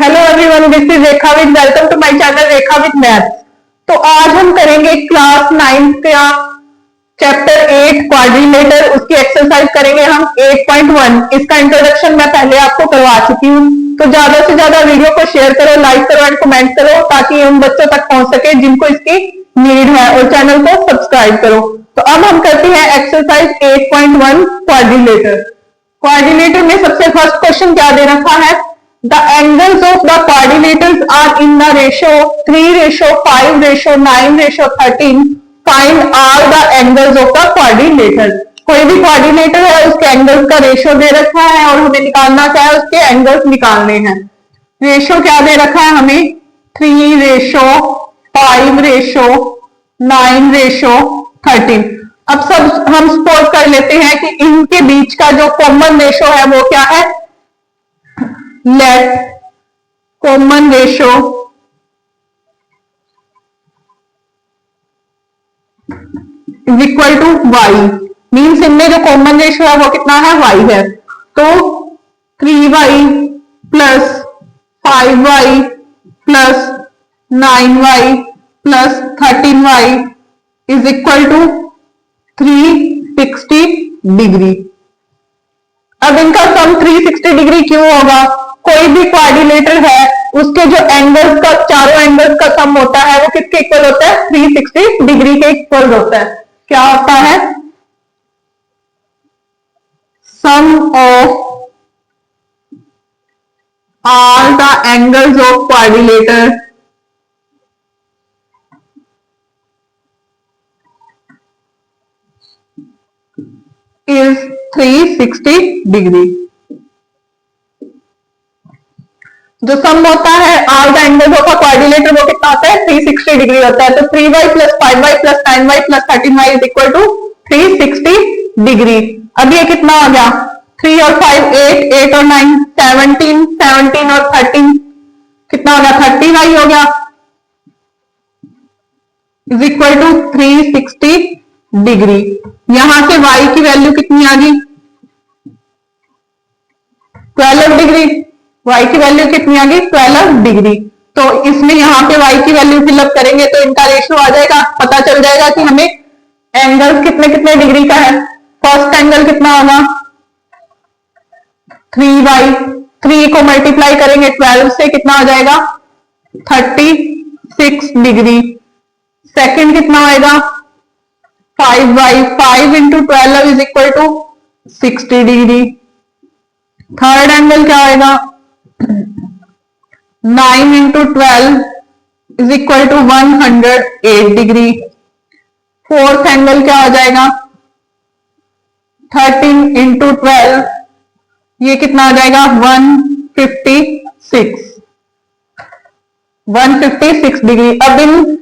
Hello everyone, this is Rekha with welcome to my channel Rekha with maths. तो आज हम करेंगे क्लास 9 का चैप्टर 8 क्वाड्रिलेटर, उसकी एक्सरसाइज करेंगे हम 8.1। इसका इंट्रोडक्शन मैं पहले आपको करवा चुकी हूँ। तो ज्यादा से ज्यादा वीडियो को शेयर करो, लाइक करो एंड कमेंट करो ताकि उन बच्चों तक पहुंच सके जिनको इसकी नीड है, और चैनल को सब्सक्राइब करो। तो अब हम करते हैं एक्सरसाइज 8.1 क्वाड्रिलेटर। क्वाड्रिलेटर में सबसे फर्स्ट क्वेश्चन क्या दे रखा है? The angles of the quadrilaters are in the ratio 3:5:9:13. Find all the angles of the quadrilater. कोई भी क्वाड्रिलेटर है, उसके एंगल्स का रेशियो दे रखा है और हमें निकालना क्या है, उसके एंगल्स निकालने हैं। रेशियो क्या दे रखा है हमें? 3:5:9:13। अब सब हम सपोज कर लेते हैं कि इनके बीच का जो कॉमन रेशियो है वो क्या है? Let common ratio is equal to Y. Means इनमें जो कॉमन रेशियो है वो कितना है? वाई है। तो 3y plus 5y plus 9y plus 13y is equal to 360 degree. अब इनका सम 360 डिग्री क्यों होगा? कोई भी क्वाड्रिलेटर है, उसके जो एंगल्स का, चारों एंगल्स का सम होता है वो किसके इक्वल होता है? 360 डिग्री के इक्वल होता है। क्या होता है? Sum of all the angles of quadrilateral is 360 degree. जो सम होता है all the angles of a quadrilateral वो कितना होता है? 360 डिग्री होता है। तो 3y plus 5y plus 9y plus 13y is equal to 360 degree. अब ये कितना आ गया? 3 और 5 8, 8 और 9 17, 17 और 13 कितना हो गया? 30y हो गया, इज इक्वल टू 360 डिग्री। यहां से y की वैल्यू कितनी आ गई? 12 डिग्री। y की वैल्यू कितनी आ गई? 12 डिग्री। तो इसमें यहाँ पे y की वैल्यू फिलअप करेंगे तो इनका रेशियो आ जाएगा, पता चल जाएगा कि हमें एंगल कितने कितने डिग्री का है। फर्स्ट एंगल कितना होगा? 3y, 3 को मल्टीप्लाई करेंगे 12 से, कितना हो जाएगा? 36 डिग्री। सेकंड कितना होएगा? 5y, 5 into 12 is equal to 60 degree. Third angle क्या होएगा? 9 into 12 is equal to 108 degree. Fourth angle क्या हो जाएगा? 13 इंटू 12, ये कितना आ जाएगा? 156 डिग्री। अब इन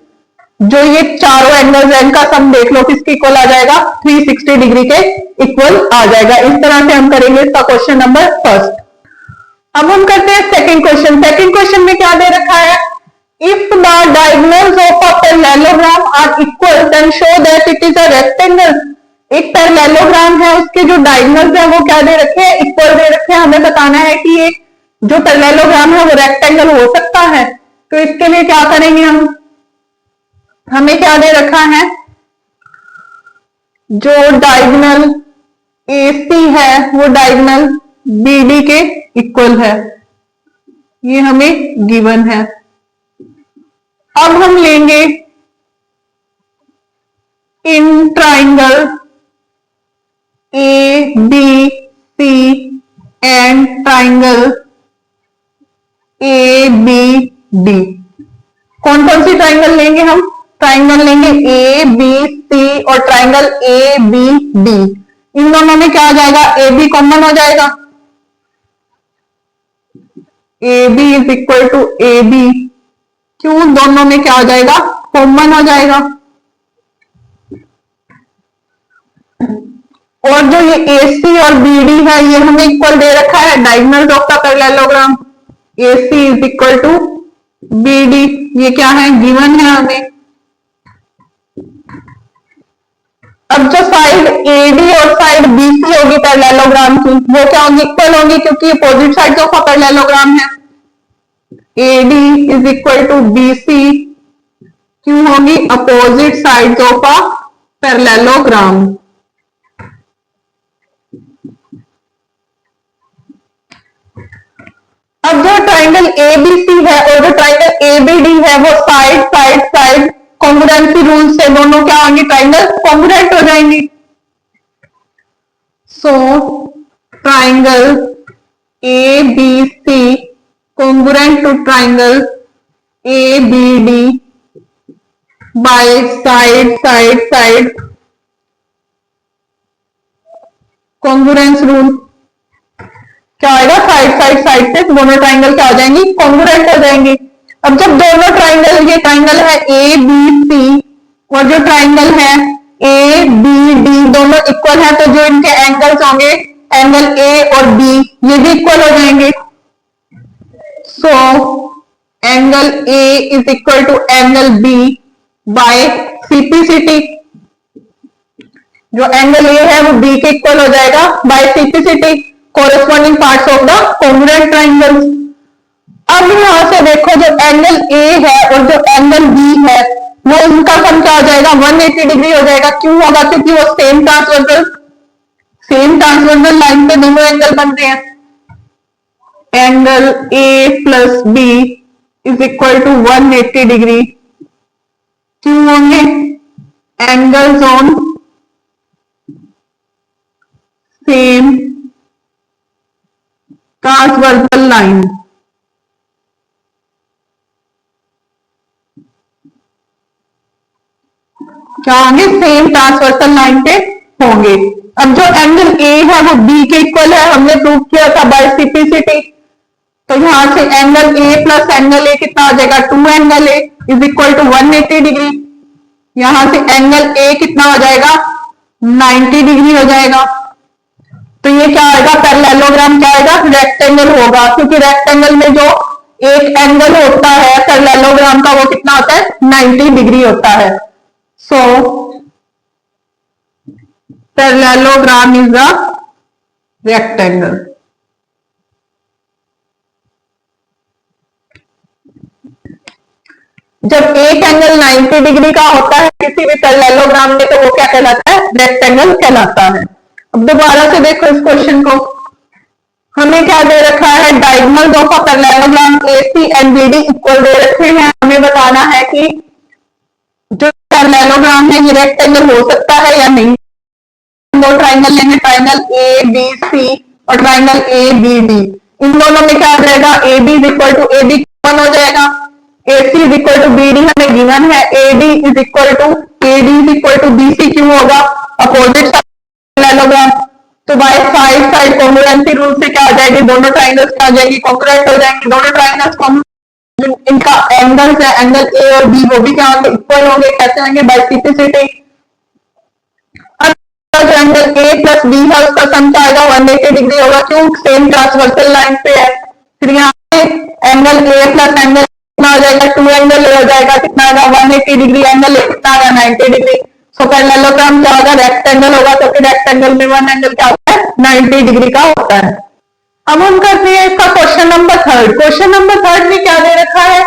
जो ये चारों एंगल्स हैं इनका सम देख लो, किसके इक्वल आ जाएगा? 360 डिग्री के इक्वल आ जाएगा। इस तरह से हम करेंगे इसका क्वेश्चन नंबर फर्स्ट। अब हम करते हैं सेकंड क्वेश्चन। सेकंड क्वेश्चन में क्या दे रखा है? If the diagonals of a parallelogram are equal then show that it is a rectangle. एक पैरेललोग्राम है, उसके जो डायगोनल्स हैं वो क्या दे रखे हैं? इक्वल दे रखे हैं। हमें बताना है कि ये जो पैरेललोग्राम है वो रेक्टेंगल हो सकता है। तो इसके लिए क्या करेंगे हम? हमें क्या दे रखा है? जो डायगोनल AC है वो डायगोनल BD के इक्वल है, ये हमें गिवन है। अब हम लेंगे in triangle ABC and triangle ABD। कौन कौन सी ट्राइंगल लेंगे हम? ट्राइंगल लेंगे ABC और ट्राइंगल ABD। इन दोनों में क्या आ जाएगा? AB कॉमन हो जाएगा। AB is equal to AB। क्यों? दोनों में क्या हो जाएगा? कॉमन हो जाएगा। और जो ये AC और BD है ये हमें इक्वल दे रखा है diagonals of the parallelogram. AC is equal to BD, ये क्या है? गिवन है हमें। अब जो साइड AD और साइड BC होगी पैरेललोग्राम की, वो क्या होगी? इक्वल होगी, क्योंकि opposite side of a parallelogram है। AD is equal to BC क्यों होगी? Opposite sides of a parallelogram. अब जो ट्राइंगल ABC है और जो ट्राइंगल ABD है वो side side side congruency rule से दोनों क्या होंगे? ट्राइंगल कॉन्ग्रुएंट हो जाएंगे। So triangle ABC congruent to triangle ABD by side congruence rule क्या आएगा? साइड से दोनों ट्राइंगल क्या हो जाएंगी? कॉन्ग्रुएंट हो जाएंगे। अब जब दोनों ट्राइंगल, ये ट्राइंगल है ABC और जो ट्राइंगल है ABD दोनों इक्वल है, तो जो इनके एंगल्स होंगे एंगल A और B ये भी इक्वल हो जाएंगे। So angle A is equal to angle B by CPCT। जो एंगल A है वो B के इक्वल हो जाएगा by CPCT, corresponding parts of the congruent triangles. अब यहां से देखो जो एंगल A है और जो एंगल B है वो उनका सम क्या हो जाएगा? 180 डिग्री हो जाएगा। क्यों होगा? क्योंकि वो सेम ट्रांसवर्सल लाइन पे दोनों एंगल बनते हैं। Angle A plus B is equal to 180 degree क्यों होंगे? Angles on same transversal line. क्या होंगे? सेम ट्रांसवर्सल लाइन पे होंगे। अब जो एंगल A है वो B के इक्वल है, हमने प्रूव किया था बाय CPCT। तो यहां से angle A plus angle A कितना हो जाएगा? 2 angle A is equal to 180 degree. यहां से एंगल A कितना हो जाएगा? 90 डिग्री हो जाएगा। तो ये क्या आएगा? पैरेललोग्राम क्या आएगा? रेक्टेंगल होगा, क्योंकि रेक्टेंगल में जो एक एंगल होता है पैरेललोग्राम का वो कितना होता है? 90 डिग्री होता है। सो पैरेललोग्राम इज अ रेक्टेंगल। जब एक एंगल 90 डिग्री का होता है किसी भी पैरेललोग्राम में तो वो क्या कहलाता है? रेक्टेंगल कहलाता है। अब दोबारा से देखो इस क्वेश्चन को, हमें क्या दे रखा है? Diagonal of a parallelogram AC and BD equal दे रखे हैं। हमें बताना है कि जो पैरेललोग्राम है ये रेक्टेंगल हो सकता है या नहीं। दो ट्राइंगल लेंगे, ट्राइंगल ABC और ट्राइंगल ABD। इन दोनों में क्या आ जाएगा? AB is equal to AB common हो जाएगा। AC is equal to BD हमें गिवन है। AD is equal to AD is equal to BC क्यों होगा? Opposite parallelogram. तो बाय साइड कॉन्ग्रुएंसी रूल से क्या आ जाएगी? दोनों ट्राइंगल्स क्या हो जाएंगी? कॉन्ग्रुएंट हो जाएंगे। दोनों ट्राइंगल्स इनका एंगल्स है एंगल A और B वो भी क्या होंगे? इक्वल होंगे। कैसे होंगे? By CPCT। जो एंगल A प्लस B है उसका सम क्या आएगा? 180 डिग्री होगा। क्यों? सेम ट्रांसवर्सल लाइन पे है। फिर यहाँ पे एंगल A प्लस एंगल कितना हो जाएगा? 2 एंगल A हो जाएगा। कितना आएगा? 180 डिग्री। एंगल A कितना आएगा? 90 डिग्री। सो पैरेललोग्राम क्या होगा? रेक्टेंगल होगा। तो फिर रेक्टेंगल में वन एंगल क्या होता है? 90 डिग्री का होता है। अब हम करते हैं इसका क्वेश्चन नंबर 3। क्वेश्चन नंबर 3 में क्या दे रखा है?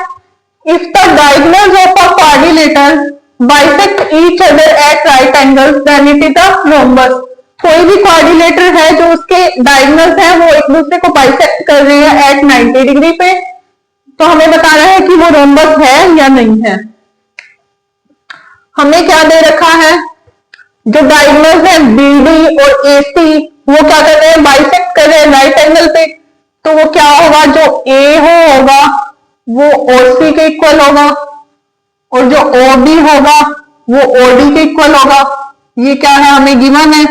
If the diagonals of a quadrilateral bisect each other at right angles then it is a rhombus. कोई भी क्वाड्रिलेटर है जो उसके डायगोनल्स हैं वो एक दूसरे को बाइसेक्ट कर रहे हैं एट 90 डिग्री पे, तो हमें बताना है कि वो रोम्बस है या नहीं है। हमें क्या दे रखा है? जो डायगोनल्स है BD और AC वो क्या कर रहे हैं? बाइसेक्ट कर रहे हैं राइट एंगल पे। तो वो क्या होगा? जो A होगा वो OC के इक्वल होगा और जो OB होगा वो OD के इक्वल होगा। ये क्या है? हमें गिवन है।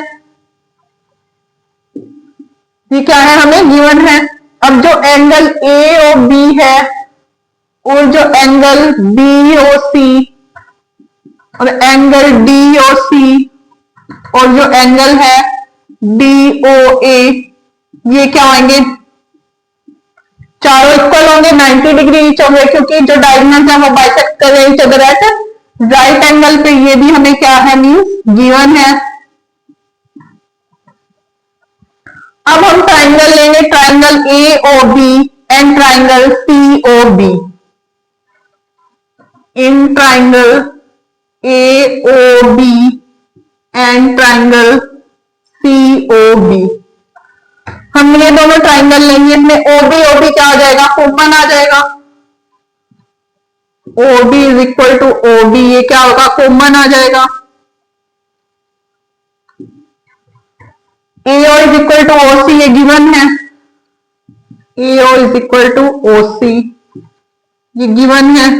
ये क्या है? हमें गिवन है। अब जो एंगल AOB है और जो एंगल BOC और एंगल DOC और जो एंगल है DOA ये क्या होंगे? चारों इक्वल होंगे, 90 डिग्री ईच होंगे, क्योंकि जो डायगोनल्स हैं वो बाइसेक्ट कर रहे हैं each other at right angle पे। ये भी हमें क्या है? मींस गिवन है। अब हम ट्राइंगल लेंगे, triangle AOB and triangle COB. In triangle AOB and triangle COB, हम ये दोनों ट्राइंगल लेंगे, इसमें OB OB क्या आ जाएगा, कॉमन आ जाएगा। OB is equal to OB, ये क्या होगा, कॉमन आ जाएगा। AO is equal to OC, ये गिवन है, AO is equal to OC, ये गिवन है।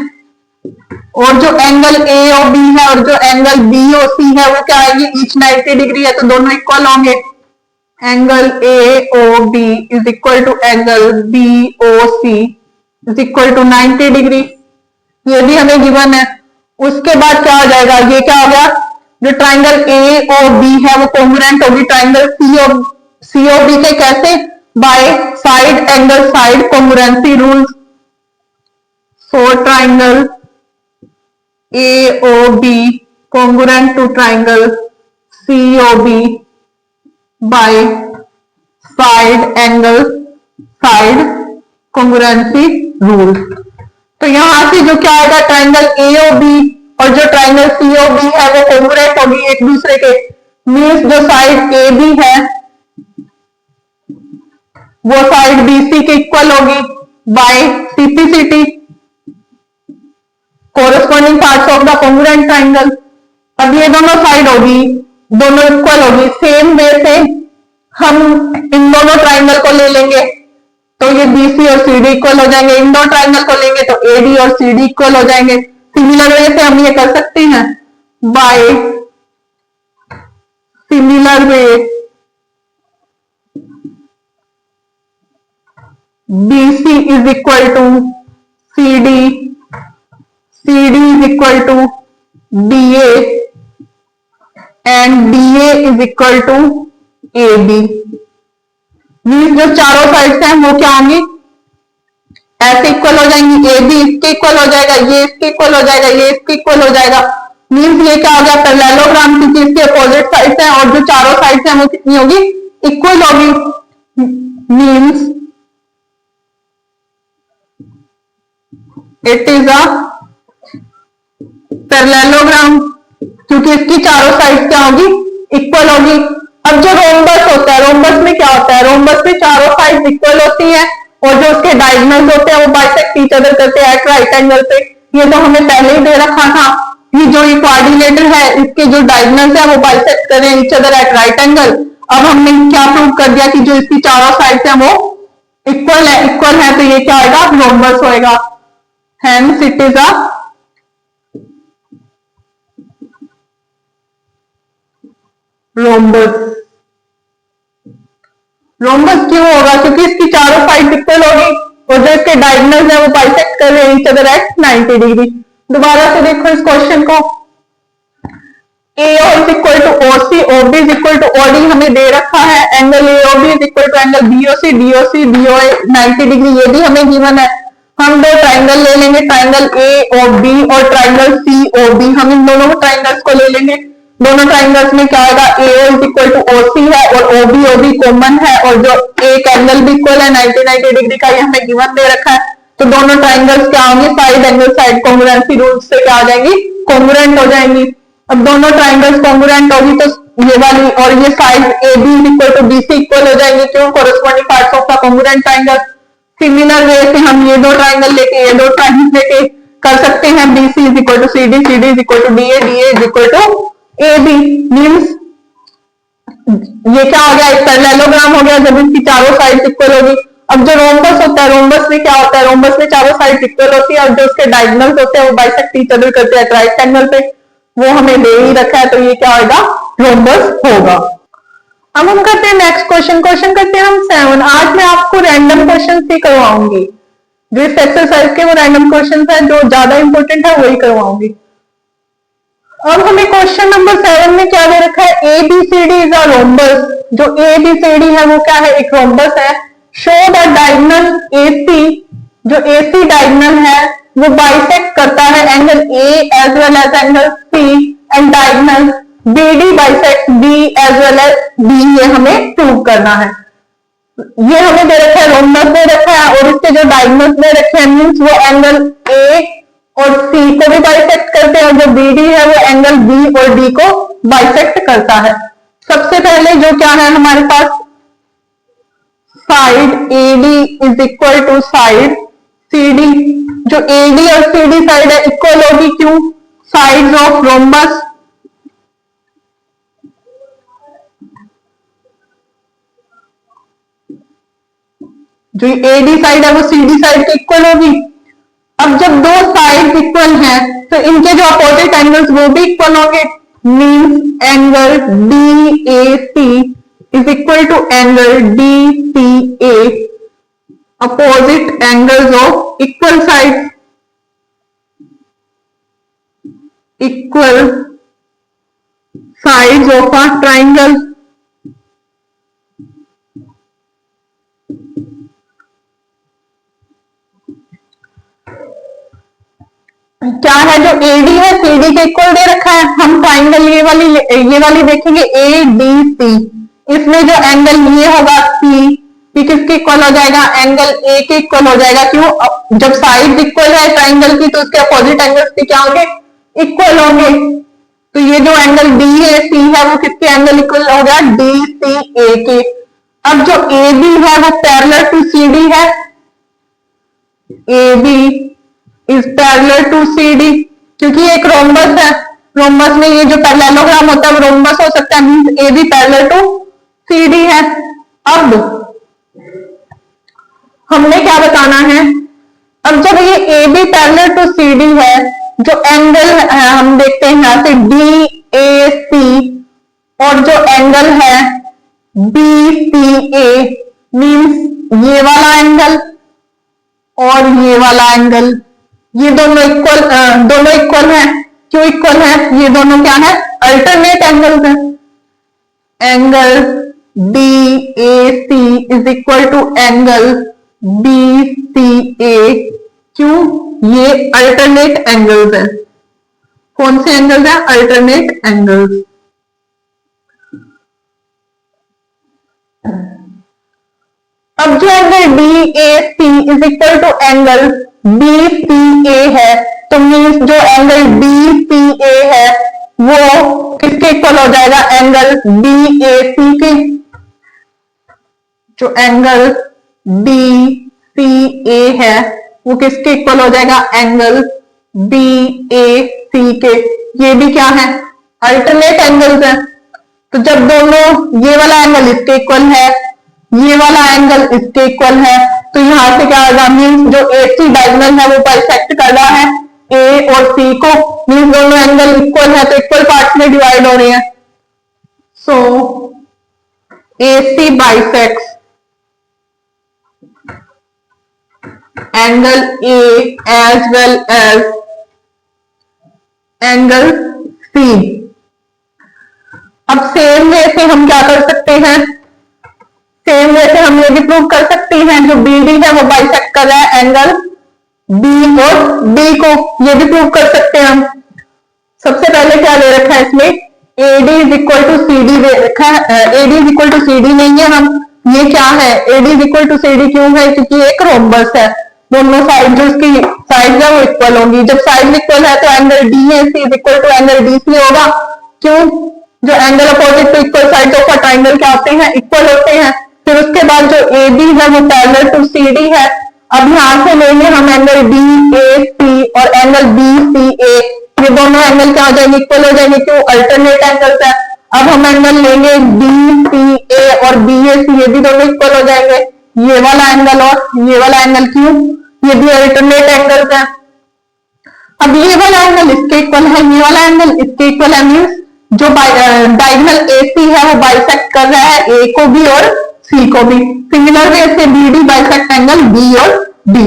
और जो एंगल AOB है और जो एंगल BOC है वो क्या आएगी, ईच 90 डिग्री है, तो दोनों इक्वल होंगे। Angle AOB is equal to angle BOC is equal to 90 degree, ये भी हमें गिवन है। उसके बाद क्या आ जाएगा, ये क्या हो गया, जो ट्राइंगल AOB है वो कॉन्ग्रुएंट होगी ट्राइंगल COB के, कैसे, by side angle side congruency rule. So triangle AOB congruent to triangle COB by side angle side congruency rule। तो यहां से जो क्या आएगा, ट्राइंगल AOB और जो ट्राइंगल COB है वो congruent होगी एक दूसरे के, मीन्स जो साइड AB है वो साइड BC के इक्वल होगी by CPCT, corresponding parts of the congruent triangle. अब ये दोनों साइड होगी, दोनों इक्वल होगी, सेम वे से हम इन दोनों ट्राइंगल को ले लेंगे तो ये BC और CD इक्वल हो जाएंगे, इन दो ट्राइंगल को लेंगे तो AD और CD इक्वल हो जाएंगे। सिमिलर वे से हम ये कर सकते हैं, by similar way BC is equal to CD, CD is equal to DA and DA is equal to AB। Means जो चारों साइड हैं वो क्या होंगी, ऐसे इक्वल हो जाएंगी, AB इसके इक्वल हो जाएगा, ये इसके इक्वल हो जाएगा, ये इसके इक्वल हो जाएगा। मीन्स ये क्या हो गया, पैरेललोग्राम, क्योंकि इसके अपोजिट साइड हैं और जो चारों साइड हैं वो कितनी होगी, इक्वल होगी। Means it is a parallelogram, क्योंकि इसकी चारों साइड क्या होगी, इक्वल होगी। अब जो रोम्बस होता है, रोम्बस में क्या होता है, रोम्बस में चारों साइड इक्वल होती हैं और जो उसके डायगोनल्स होते हैं वो बाइसेक्ट ईच अदर करते हैं एट राइट एंगल पे। ये तो हमें पहले ही दे रखा था, ये जो कोऑर्डिनेटर है इसके जो डायगोनल्स है वो बाइसेक्ट कर रहे हैं each other at right angle. अब हमने क्या प्रूव कर दिया कि जो इसकी चारों साइड है वो इक्वल है, तो ये क्या आएगा, रोम्बस होएगा। Hence it is a rhombus. Rhombus क्यों होगा, क्योंकि इसकी चारों साइड इक्वल होगी और जो इसके डायगोनल्स है वो बाइसेक्ट कर रहे हैं ईच अदर एट 90 डिग्री। दोबारा से देखो इस क्वेश्चन को, AO is equal to OC, OB is equal to OD हमें दे रखा है, angle AOB is equal to angle BOC, DOC BOA 90 degree, ये भी हमें गिवन है। हम दो ट्राइंगल ले लेंगे, ट्राइंगल AOB और ट्राइंगल COB, हम इन दोनों ट्राइंगल्स को ले लेंगे। दोनों ट्राइंगल्स में क्या होगा, AO is equal to OC है और OB कॉमन है और जो एक एंगल भी इक्वल है 90 डिग्री का, ये हमें गिवन दे रखा है। तो दोनों ट्राइंगल्स क्या होंगे, side angle side congruency rule से क्या आ जाएंगी, कॉन्ग्रुएंट हो जाएंगी। अब दोनों ट्राइंगल्स कॉन्ग्रुएंट होगी तो ये वाली और ये side AB is equal to BC equal हो जाएंगे, क्यों, corresponding parts of the congruent triangle. Similar way से हम ये दो ट्राइंगल लेके ये दो ट्राइंगल लेके कर सकते हैं, BC is equal to CD, CD is equal to DA, DA is equal to AB। Means ये क्या हो गया, एक पैरेललोग्राम हो गया जब इसकी चारों साइड इक्वल होगी। अब जो रोम्बस होता है, रोम्बस में क्या होता है, रोम्बस में चारों साइड इक्वल होती है और जो उसके डायगोनल्स होते हैं वो बाइसेक्ट ईच अदर करते हैं राइट एंगल पे, वो हमें दे ही रखा है, तो ये क्या होगा, रोम्बस होगा। अब हम करते हैं नेक्स्ट क्वेश्चन, क्वेश्चन करते हैं हम 7। आज मैं आपको रैंडम क्वेश्चन ही करवाऊंगी, जो इस एक्सरसाइज के वो रैंडम क्वेश्चन है जो ज्यादा इंपॉर्टेंट है वही करवाऊंगी। अब हमें क्वेश्चन नंबर 7 में क्या दे रखा है, ABCD इज अ रोम्बस। जो ABCD है वो क्या है, एक रोम्बस है। शो द डायगोनल AC, जो AC डायगोनल है वो बाइसेक्ट करता है angle A as well as angle C and diagonal BD bisect B as well as B, ये हमें प्रूव करना है। ये हमें दे रखा है, रोम्बस दे रखा है और इसके जो डायगोनल्स दे रखे हैं मीन्स वो एंगल ए और सी को भी बाइसेक्ट करते हैं और जो बी डी है वो एंगल बी और डी को बाइसेक्ट करता है। सबसे पहले जो क्या है हमारे पास, side AD is equal to side CD. जो एडी और सीडी साइड है इक्वल होगी, क्यों, साइड्स ऑफ रोम्बस। जो एडी साइड है वो सीडी साइड के इक्वल होगी। अब जब दो साइड इक्वल हैं तो इनके जो अपोजिट एंगल्स वो भी इक्वल होंगे, means angle D A C is equal to angle D C A, opposite angles of equal side, equal sides of a triangle. क्या है, जो एडी है सीडी के इक्वल दे रखा है, हम ट्राइंगल ये वाली देखेंगे ए डी सी, इसमें जो एंगल ये होगा सी, ये किसके इक्वल हो जाएगा, एंगल ए के इक्वल हो जाएगा। क्यों, जब साइड इक्वल है ट्राइंगल की तो उसके अपोजिट एंगल्स भी क्या होंगे, इक्वल होंगे। तो ये जो एंगल डी ए सी है वो किसके एंगल इक्वल हो गया, डी सी ए के। अब जो ए बी है वो पैरेलल टू सी डी है, A B is parallel to C D, क्योंकि एक रोम्बस है, रोम्बस में ये जो पैरेललोग्राम होता है वो रोम्बस हो सकता है, means A B parallel to C D है। अब हमने क्या बताना है, अब जब ये A B parallel to C D है, जो एंगल है हम देखते हैं यहां से डी ए सी और जो एंगल है बी सी ए, मीन्स ये वाला एंगल और ये वाला एंगल, ये दोनों इक्वल है। क्यों इक्वल है, ये दोनों क्या है, अल्टरनेट एंगल्स हैं। Angle D A C is equal to angle B C A, क्यों, ये अल्टरनेट एंगल्स हैं। कौन से एंगल्स हैं, अल्टरनेट एंगल्स। अब जो angle D A C is equal to angle B C A है, तो मीन्स जो एंगल डी सी ए है वो किसके इक्वल हो जाएगा, एंगल बी ए सी के। जो एंगल डी सी ए है वो किसके इक्वल हो जाएगा, एंगल बी ए सी के। ये भी क्या है, अल्टरनेट एंगल्स है। तो जब दोनों, ये वाला एंगल इसके इक्वल है, ये वाला एंगल इसके इक्वल है, तो यहां से क्या होगा, मीन्स जो ए सी डायगोनल है वो बाइसेक्ट कर रहा है ए और सी को, मीन्स दोनों एंगल इक्वल है तो इक्वल पार्ट्स में डिवाइड हो रहे हैं। So A C bisects angle A as well as angle C. अब सेम वे से हम क्या कर सकते हैं, सेम वे से हम ये भी प्रूव कर सकते हैं, जो बी डी है वो बाइसेक्ट कर रहा है एंगल बी और डी को, ये भी प्रूव कर सकते हैं हम। सबसे पहले क्या दे रखा है इसमें, AD is equal to C D दे रखा है। AD is equal to C D नहीं है, हम ये क्या है, AD is equal to C D क्यों है, क्योंकि एक रोम्बस है, दोनों साइड जो उसकी साइड है वो इक्वल होंगी। जब साइड इक्वल है तो angle DAC is equal to angle DC होगा। क्यों, जो angle opposite to equal side of a triangle क्या होते हैं, इक्वल होते हैं। फिर उसके बाद जो AB है वो पैरेलल टू CD है। अब यहां से लेंगे हम एंगल DAC और एंगल BCA, ये दोनों एंगल क्या हो जाएंगे, इक्वल हो जाएंगे, क्यों, अल्टरनेट एंगल्स है। अब हम एंगल लेंगे DCA और BAC, ये भी दोनों इक्वल हो जाएंगे, ये वाला एंगल और ये वाला एंगल, क्यों, ये भी अल्टरनेट एंगल्स है। अब ये वाला एंगल इसके इक्वल है, ये वाला एंगल इसके इक्वल है, मीन्स जो डायगोनल AC है वो बाइसेक्ट कर रहा है A को भी और C को भी। सिमिलर वे से BD बाइसेक्ट एंगल B और D।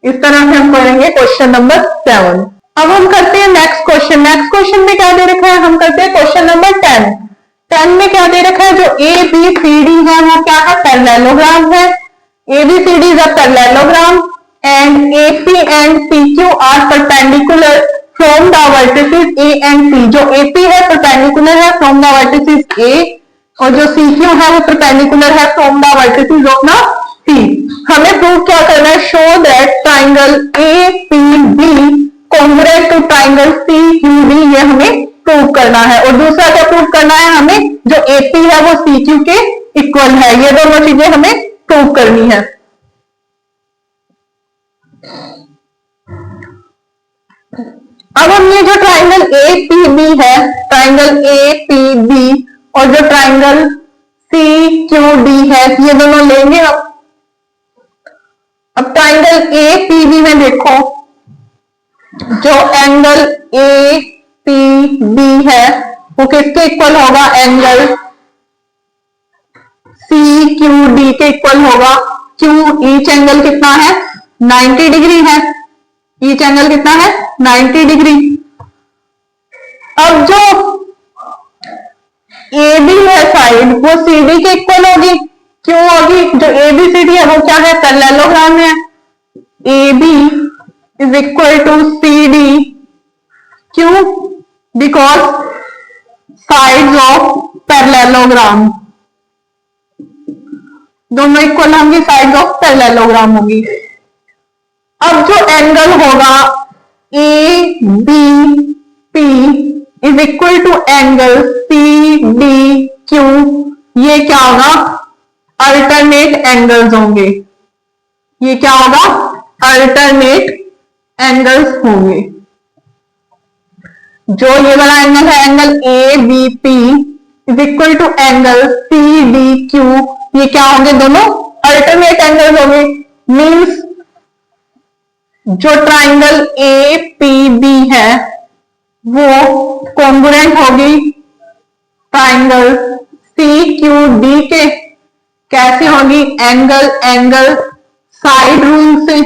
इस तरह से हम करेंगे क्वेश्चन नंबर 7। अब हम करते हैं नेक्स्ट क्वेश्चन। नेक्स्ट क्वेश्चन में क्या दे रखा है, हम करते हैं क्वेश्चन नंबर 10। 10 में क्या दे रखा है, जो ABCD है वो क्या है, पैरेललोग्राम है। ABCD is a parallelogram and AC and CQ are perpendicular from the vertices A and C। जो AP है परपेंडिकुलर है फ्रॉम द वर्टिसेस A और जो CQ है वो परपेंडिकुलर है from the vertices of the P। हमें प्रूव क्या करना है, show that triangle APB congruent to triangle CQD, ये हमें प्रूव करना है। और दूसरा क्या प्रूव करना है, हमें जो AP है वो CQ के इक्वल है। ये दोनों चीजें हमें प्रूव करनी है। अब हम ये जो ट्राइंगल APB है, ट्राइंगल APB और जो ट्राइंगल CQD है, ये दोनों लेंगे हम। अब ट्राइंगल APB में देखो, जो एंगल APB है वो किसके इक्वल होगा, एंगल CQD के इक्वल होगा। क्यों, ईच एंगल कितना है, 90 डिग्री है। ईच एंगल कितना है, 90 डिग्री। अब जो AB है साइड, वो CD के इक्वल होगी। क्यों होगी, जो ABCD है वो क्या है, पैरेललोग्राम है। AB is equal to CD। क्यों, बिकॉज साइड्स ऑफ पैरेललोग्राम, दोनों इक्वल होंगी, साइड्स ऑफ पैरेललोग्राम होगी। अब जो एंगल होगा ABP is equal to angle CDQ, ये क्या होगा, अल्टरनेट एंगल्स होंगे। ये क्या होगा, अल्टरनेट एंगल्स होंगे। जो ये वाला एंगल है, angle ABP is equal to angle CDQ, ये क्या होंगे, दोनों अल्टरनेट एंगल्स होंगे। मीन्स जो ट्राइंगल APB है वो कॉन्ग्रुएंट होगी ट्राइंगल CQD के। कैसे होगी, एंगल एंगल साइड रूल से,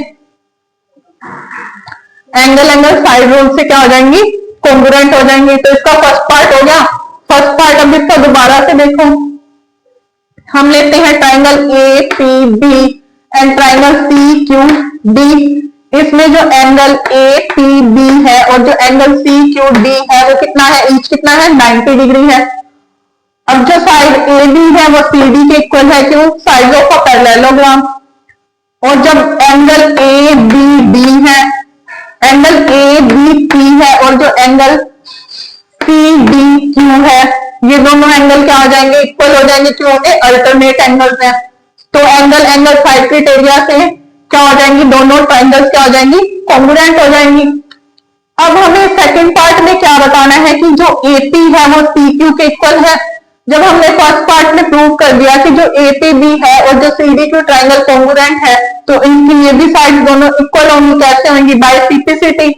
एंगल एंगल साइड रूल से क्या हो जाएंगी, कॉन्ग्रुएंट हो जाएंगी। तो इसका फर्स्ट पार्ट हो गया। फर्स्ट पार्ट अब इसका दोबारा से देखो, हम लेते हैं triangle APB and triangle CQD। इसमें जो एंगल APB है और जो एंगल CQD है वो कितना है, ईच कितना है, 90 डिग्री है। अब जो साइड AB है वो CD के इक्वल है। क्यों, साइड ऑफ अ पैरेललोग्राम। और जब एंगल ABD है, एंगल ABP है और जो एंगल CDQ है, ये दोनों एंगल क्या हो जाएंगे, इक्वल हो जाएंगे। क्यों होंगे, अल्टरनेट एंगल्स हैं। तो एंगल एंगल साइड क्राइटेरिया से क्या हो जाएंगी, दोनों ट्राइंगल्स क्या हो जाएंगी, कॉन्ग्रुएंट हो जाएंगी। अब हमें सेकंड पार्ट में क्या बताना है कि जो AP है वो CQ के इक्वल है। जब हमने फर्स्ट पार्ट में प्रूव कर दिया कि जो APB है और जो CDQ ट्राइंगल कॉन्ग्रुएंट है, तो इनकी ये भी साइड दोनों इक्वल होंगी। कैसे होंगी, बाय सिंप्लिसिटी।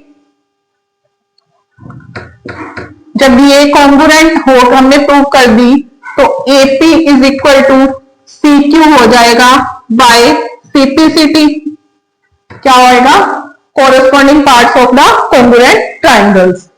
जब ये कॉन्ग्रुएंट हो, हमने प्रूव कर दी, तो AP is equal to CQ हो जाएगा बाय सिंप्लिसिटी। क्या होएगा, corresponding parts of the congruent triangles.